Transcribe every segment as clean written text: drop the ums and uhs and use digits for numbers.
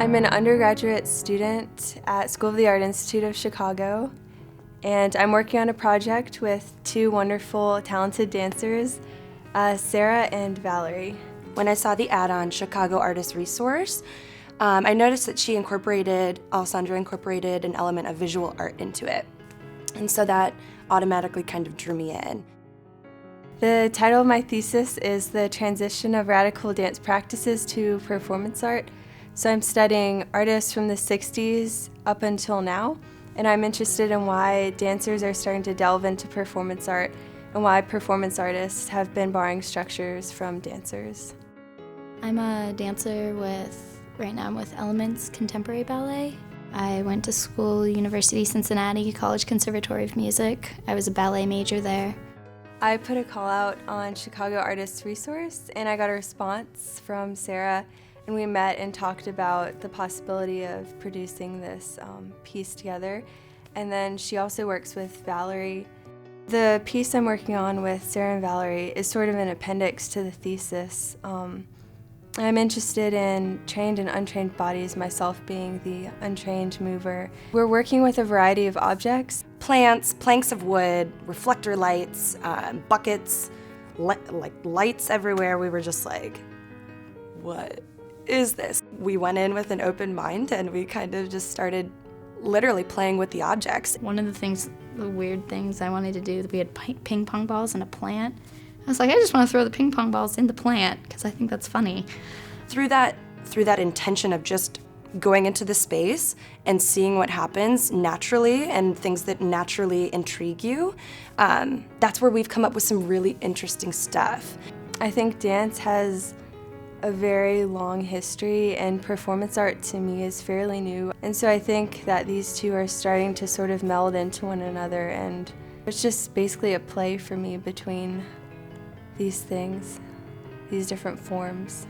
I'm an undergraduate student at School of the Art Institute of Chicago, and I'm working on a project with two wonderful, talented dancers, Sarah and Valerie. When I saw the ad on Chicago Artist Resource, I noticed that Alessandra incorporated an element of visual art into it. And so that automatically kind of drew me in. The title of my thesis is The Transition of Radical Dance Practices to Performance Art. So I'm studying artists from the 60s up until now, and I'm interested in why dancers are starting to delve into performance art and why performance artists have been borrowing structures from dancers. I'm a dancer right now I'm with Elements Contemporary Ballet. I went to school, University of Cincinnati, College Conservatory of Music. I was a ballet major there. I put a call out on Chicago Artist Resource, and I got a response from Sarah, and we met and talked about the possibility of producing this piece together. And then she also works with Valerie. The piece I'm working on with Sarah and Valerie is sort of an appendix to the thesis. I'm interested in trained and untrained bodies, myself being the untrained mover. We're working with a variety of objects. Plants, planks of wood, reflector lights, buckets, like lights everywhere. We were just like, what is this? We went in with an open mind and we kind of just started literally playing with the objects. One of the weird things I wanted to do, we had ping pong balls and a plant. I was like, I just want to throw the ping pong balls in the plant because I think that's funny. Through that intention of just going into the space and seeing what happens naturally and things that naturally intrigue you, that's where we've come up with some really interesting stuff. I think dance has a very long history, and performance art to me is fairly new. And so I think that these two are starting to sort of meld into one another, and it's just basically a play for me between these things, these different forms.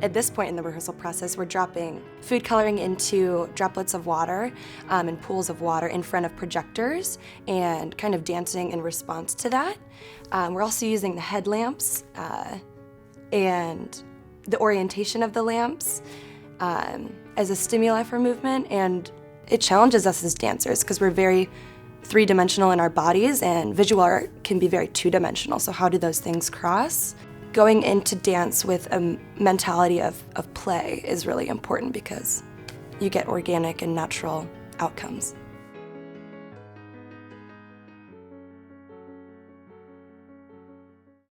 At this point in the rehearsal process, we're dropping food coloring into droplets of water and pools of water in front of projectors and kind of dancing in response to that. We're also using the headlamps and the orientation of the lamps as a stimuli for movement, and it challenges us as dancers because we're very three-dimensional in our bodies, and visual art can be very two-dimensional, so how do those things cross? Going into dance with a mentality of play is really important because you get organic and natural outcomes.